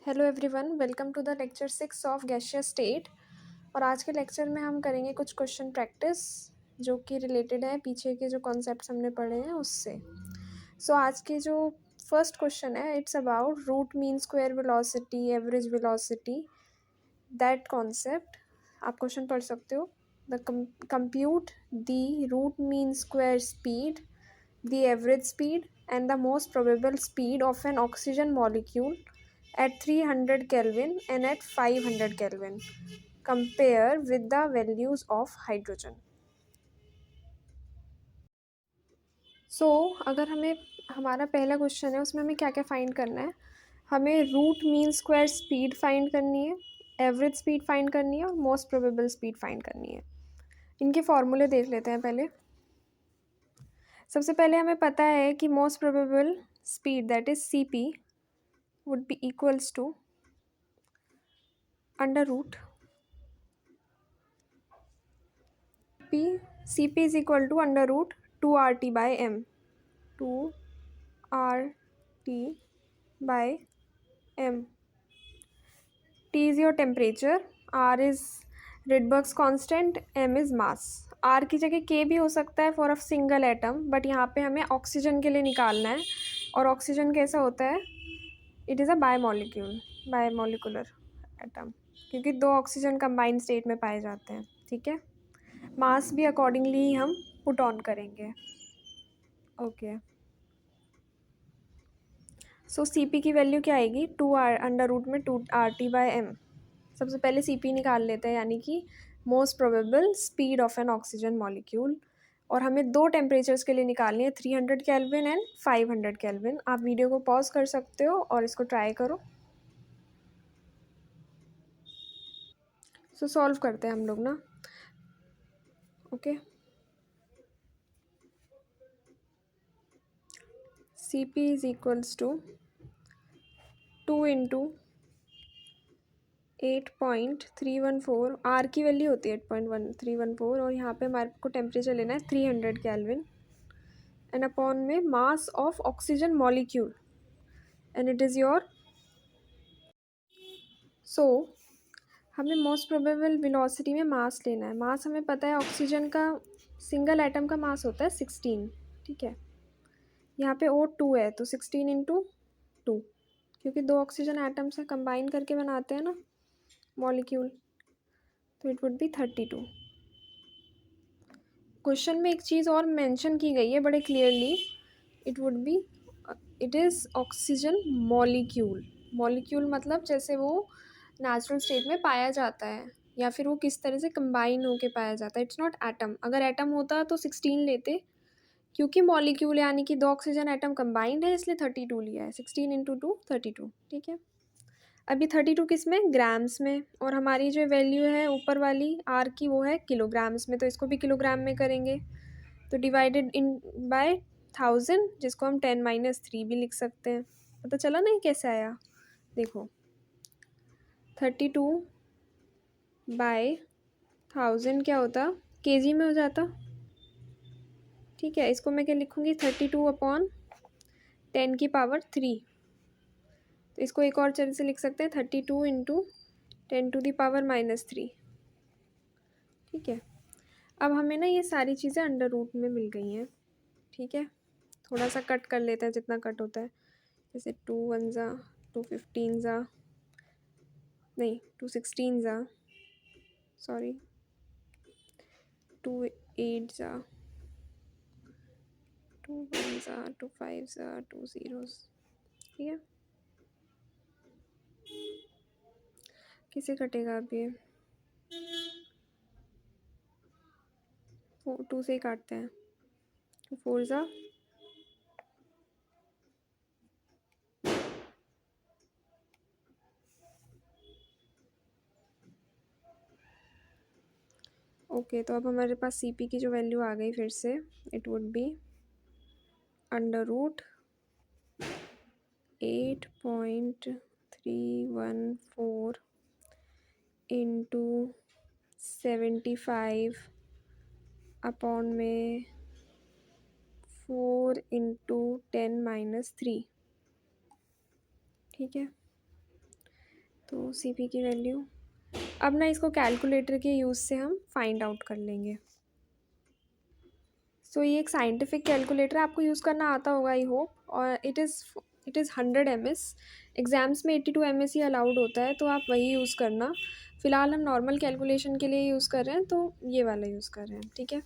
Hello everyone, welcome to the lecture 6 of gaseous state. और आज के लेक्चर में हम करेंगे कुछ क्वेश्चन प्रैक्टिस जो कि रिलेटेड है पीछे के जो कॉन्सेप्ट्स हमने पढ़े हैं उससे। आज के जो फर्स्ट क्वेश्चन है, it's about root mean square velocity, average velocity, that concept. आप क्वेश्चन पढ़ सकते हो। The compute the root mean square speed, the average speed and the most probable speed of an oxygen molecule at 300 Kelvin and at 500 Kelvin. Compare with the values of hydrogen. अगर हमें हमारा पहला question है उसमें हमें क्या क्या find करना है। हमें root mean square speed find करनी है, एवरेज स्पीड फाइंड करनी है और मोस्ट प्रोबेबल स्पीड फाइंड करनी है। इनके फॉर्मूले देख लेते हैं पहले। सबसे पहले हमें पता है कि most probable speed that is C P would be equals to under root p cp is equal to under root 2 rt by m, 2 rt by m. T is your temperature, r is Rydberg's constant, m is mass. r की जगह k भी हो सकता है for a single atom, but यहाँ पे हमें oxygen के लिए निकालना है। और ऑक्सीजन कैसा होता है? It is a biomolecular atom, क्योंकि दो ऑक्सीजन कंबाइंड स्टेट में पाए जाते हैं। ठीक है, मास भी अकॉर्डिंगली ही हम पुट ऑन करेंगे। ओके, सो सी पी की वैल्यू क्या आएगी? 2 आर अंडर रूट में 2 आर टी बाई एम। सबसे पहले सी पी निकाल लेते हैं, यानी कि most probable speed of N oxygen molecule. और हमें दो टेम्परेचर्स के लिए निकालनी है, 300 केल्विन एंड 500 केल्विन। आप वीडियो को पॉज कर सकते हो और इसको ट्राई करो। सॉल्व करते हैं हम लोग ना। Okay, C P is equals to 2 into 8.314, R की वैल्यू होती है 8.1314, और यहाँ पे हमारे को टेम्परेचर लेना है 300 केल्विन एंड अपॉन में mass of oxygen molecule and it is your. हमें मोस्ट प्रोबेबल वेलोसिटी में मास लेना है। मास हमें पता है ऑक्सीजन का सिंगल एटम का मास होता है 16। ठीक है, यहाँ पे O2 है तो 16 इंटू 2, क्योंकि दो ऑक्सीजन एटम से कंबाइन करके बनाते हैं ना मॉलिक्यूल, तो इट वुड बी 32। क्वेश्चन में एक चीज़ और मेंशन की गई है बड़े clearly, it is oxygen molecule. Molecule मतलब जैसे वो नेचुरल स्टेट में पाया जाता है या फिर वो किस तरह से कंबाइन होके पाया जाता है। It's not atom. अगर एटम होता तो 16 लेते, क्योंकि मॉलिक्यूल यानी कि दो ऑक्सीजन एटम कंबाइंड है, इसलिए 32 लिया है। 16 इंटू 2 32। ठीक है, अभी 32 किस में? ग्राम्स में। और हमारी जो वैल्यू है ऊपर वाली आर की, वो है किलोग्राम्स में, तो इसको भी किलोग्राम में करेंगे। तो डिवाइडेड इन बाय 1000, जिसको हम 10-3 भी लिख सकते हैं। पता चला नहीं कैसे आया? देखो, 32 बाय 1000 क्या होता? केजी में हो जाता। ठीक है, इसको मैं क्या लिखूँगी? 32 अपॉन 10 की पावर 3। तो इसको एक और तरह से लिख सकते हैं, 32 इंटू 10 टू दी पावर -3। ठीक है, अब हमें ना ये सारी चीज़ें अंडर रूट में मिल गई हैं। ठीक है, थोड़ा सा कट कर लेते हैं जितना कट होता है, जैसे 2 1 ज़ा, 2 15 ज़ा, नहीं 2 16 ज़ा, सॉरी 2 8 ज़ा, 2 1 ज़ा, 2 5 ज़ा, 2 zeros। ठीक है, किसे कटेगा अब ये? 2 से ही काटते हैं। 4 ज़ा, ओके। तो अब हमारे पास सी पी की जो वैल्यू आ गई फिर से, it would be under root 8.314 into 75 upon में 4 इंटू 10-3। ठीक है, तो CP की वैल्यू अब ना इसको कैलकुलेटर के यूज़ से हम फाइंड आउट कर लेंगे। सो ये एक साइंटिफिक कैलकुलेटर आपको यूज़ करना आता होगा आई होप, और इट इज़ 100 ms। एग्ज़ाम्स में 82 ms ही अलाउड होता है, तो आप वही यूज़ करना। फ़िलहाल हम नॉर्मल कैलकुलेशन के लिए यूज़ कर रहे हैं, तो ये वाला यूज़ कर रहे हैं, ठीक है।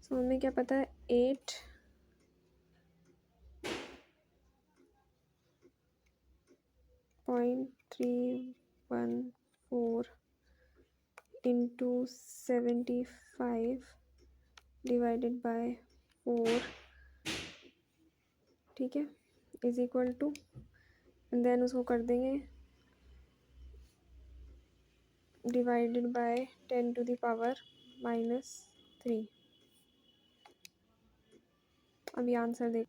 सो हमें क्या पता है, 8.314 इंटू 75 डिवाइडेड बाय 4, ठीक है, इज इक्वल टू, देन उसको कर देंगे डिवाइडेड बाय 10⁻⁻3। अब ये आंसर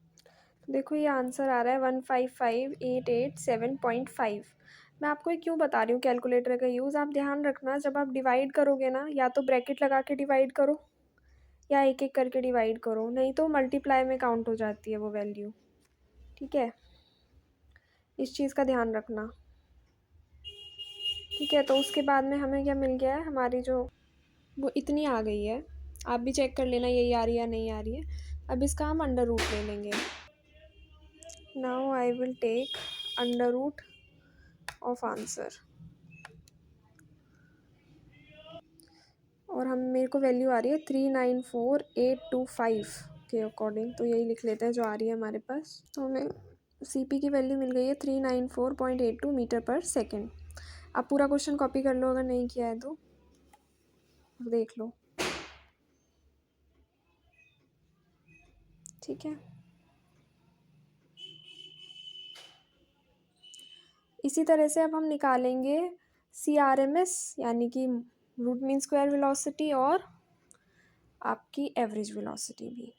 देखो ये आंसर आ रहा है 155,887.5। मैं आपको ये क्यों बता रही हूँ कैलकुलेटर का यूज़, आप ध्यान रखना जब आप डिवाइड करोगे ना, या तो ब्रैकेट लगा के डिवाइड करो या एक एक करके डिवाइड करो, नहीं तो मल्टीप्लाई में काउंट हो जाती है वो वैल्यू, ठीक है। इस चीज़ का ध्यान रखना, ठीक है। तो उसके बाद में हमें क्या मिल गया है, हमारी जो वो इतनी आ गई है। आप भी चेक कर लेना यही आ रही है या नहीं आ रही है। अब इसका हम अंडर रूट ले लेंगे। Now I will take under root of answer, और हम मेरे को वैल्यू आ रही है 394,825 के अकॉर्डिंग, तो यही लिख लेते हैं जो आ रही है हमारे पास। तो हमें CP की वैल्यू मिल गई है 394.82 मीटर पर सेकेंड। आप पूरा क्वेश्चन कॉपी कर लो अगर नहीं किया है तो देख लो, ठीक है। इसी तरह से अब हम निकालेंगे CRMS, यानी कि रूट मीन स्क्वायर वेलोसिटी, और आपकी एवरेज वेलोसिटी भी।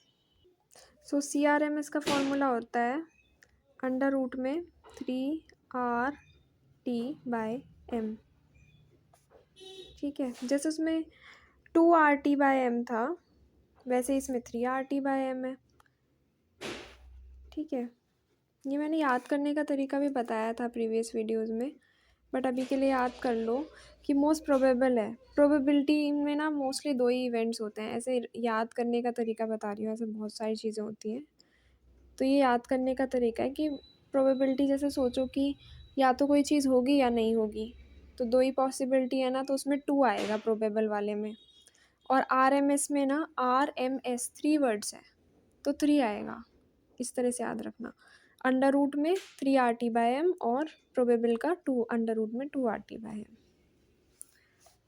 सो CRMS का फॉर्मूला होता है अंडर रूट में 3RT/m, ठीक है। जैसे उसमें 2RT/m था, वैसे इसमें 3RT/m है, ठीक है। ये मैंने याद करने का तरीका भी बताया था प्रीवियस वीडियोज़ में, बट अभी के लिए याद कर लो कि मोस्ट प्रोबेबल है। प्रोबेबिलिटी में ना मोस्टली 2 ही इवेंट्स होते हैं, ऐसे याद करने का तरीका बता रही हूँ, ऐसे बहुत सारी चीज़ें होती हैं। तो ये याद करने का तरीका है कि प्रोबेबिलिटी जैसे सोचो कि या तो कोई चीज़ होगी या नहीं होगी, तो 2 ही पॉसिबिलिटी है ना, तो उसमें 2 आएगा प्रोबेबल वाले में। और RMS में ना RMS 3 वर्ड्स है, तो 3 आएगा। इस तरह से याद रखना, अंडर रूट में 3RT/m और प्रोबेबल का 2 अंडर रूट में 2RT/m।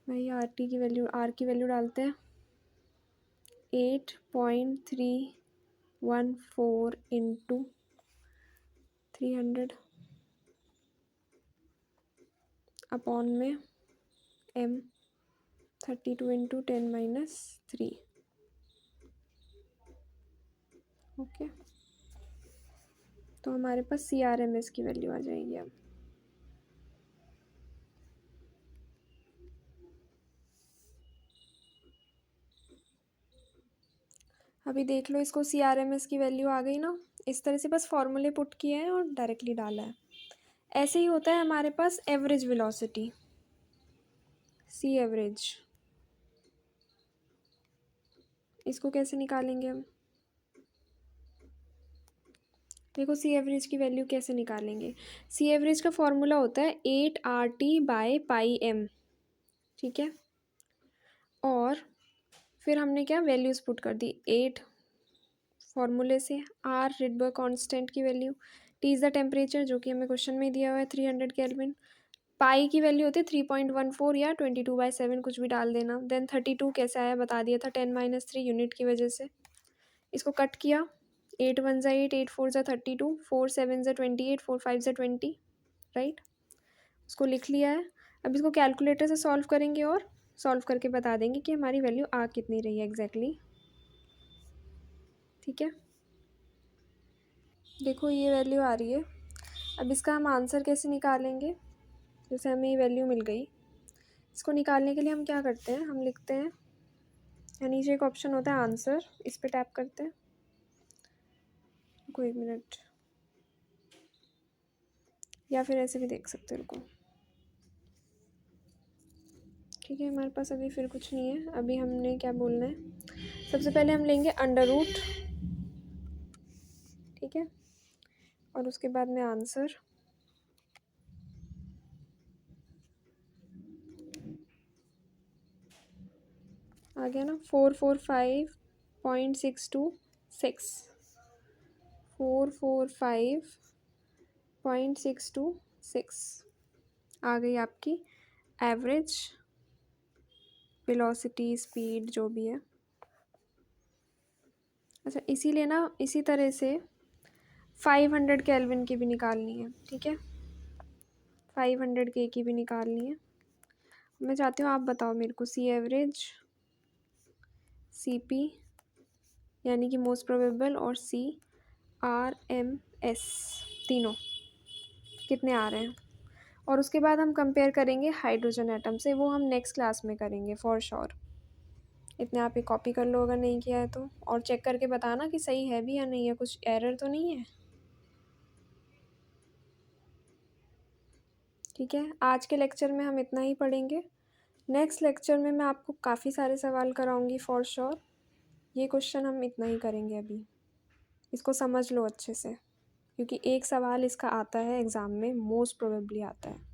वही RT की वैल्यू, R की वैल्यू डालते हैं 8.314 इंटू 300 अपॉन में m 32 इंटू 10⁻3, ओके। तो हमारे पास CRMS की वैल्यू आ जाएगी। अब अभी देख लो इसको, CRMS की वैल्यू आ गई ना, इस तरह से बस फॉर्मूले पुट किए हैं और डायरेक्टली डाला है। ऐसे ही होता है हमारे पास एवरेज वेलोसिटी, C एवरेज। इसको कैसे निकालेंगे हम, देखो C एवरेज की वैल्यू कैसे निकालेंगे। C एवरेज का फॉर्मूला होता है 8RT/πm, ठीक है। और फिर हमने क्या वैल्यूज़ पुट कर दी, 8 फॉर्मूले से, R रिडबर्ग कांस्टेंट की value, T is the temperature जो कि हमें क्वेश्चन में दिया हुआ है 300 केल्विन, पाई की वैल्यू होती है 3.14 या 22/7, कुछ भी डाल देना। देन 32 कैसे आया बता दिया था, 10-3 यूनिट की वजह से। इसको कट किया, 8 1 ज़ा 8, 8 4 ज़ा 32, 4 7 ज़ा 28, 4 5 ज़ा 20, राइट। उसको लिख लिया है। अब इसको कैलकुलेटर से सॉल्व करेंगे और सॉल्व करके बता देंगे कि हमारी वैल्यू आ कितनी रही है एग्जैक्टली, ठीक है। देखो ये वैल्यू आ रही है। अब इसका हम आंसर कैसे निकालेंगे, जैसे हमें ये वैल्यू मिल गई, इसको निकालने के लिए हम क्या करते हैं, हम लिखते हैं, नीचे एक ऑप्शन होता है आंसर, इस पर टैप करते हैं। कोई 1 मिनट, या फिर ऐसे भी देख सकते हो रुको। ठीक है, हमारे पास अभी फिर कुछ नहीं है। अभी हमने क्या बोलना है, सबसे पहले हम लेंगे अंडर रूट, ठीक है, और उसके बाद में आंसर। आ गया ना, 445.626, 445.626 आ गई आपकी एवरेज वेलोसिटी, स्पीड जो भी है। अच्छा, इसीलिए ना इसी तरह से 500 केल्विन की भी निकालनी है, ठीक है, 500 के की भी निकालनी है। मैं चाहती हूँ आप बताओ मेरे को सी एवरेज, सी पी यानी कि मोस्ट प्रोबेबल, और सी आर एम एस, तीनों कितने आ रहे हैं। और उसके बाद हम कंपेयर करेंगे हाइड्रोजन एटम से, वो हम नेक्स्ट क्लास में करेंगे फॉर श्योर। इतने आप ही कॉपी कर लो अगर नहीं किया है तो, और चेक करके बताना कि सही है भी या नहीं है, कुछ एरर तो नहीं है। ठीक है, आज के लेक्चर में हम इतना ही पढ़ेंगे। नेक्स्ट लेक्चर में मैं आपको काफ़ी सारे सवाल कराऊंगी फॉर श्योर। ये क्वेश्चन हम इतना ही करेंगे अभी, इसको समझ लो अच्छे से, क्योंकि एक सवाल इसका आता है एग्ज़ाम में, मोस्ट प्रोबेबली आता है।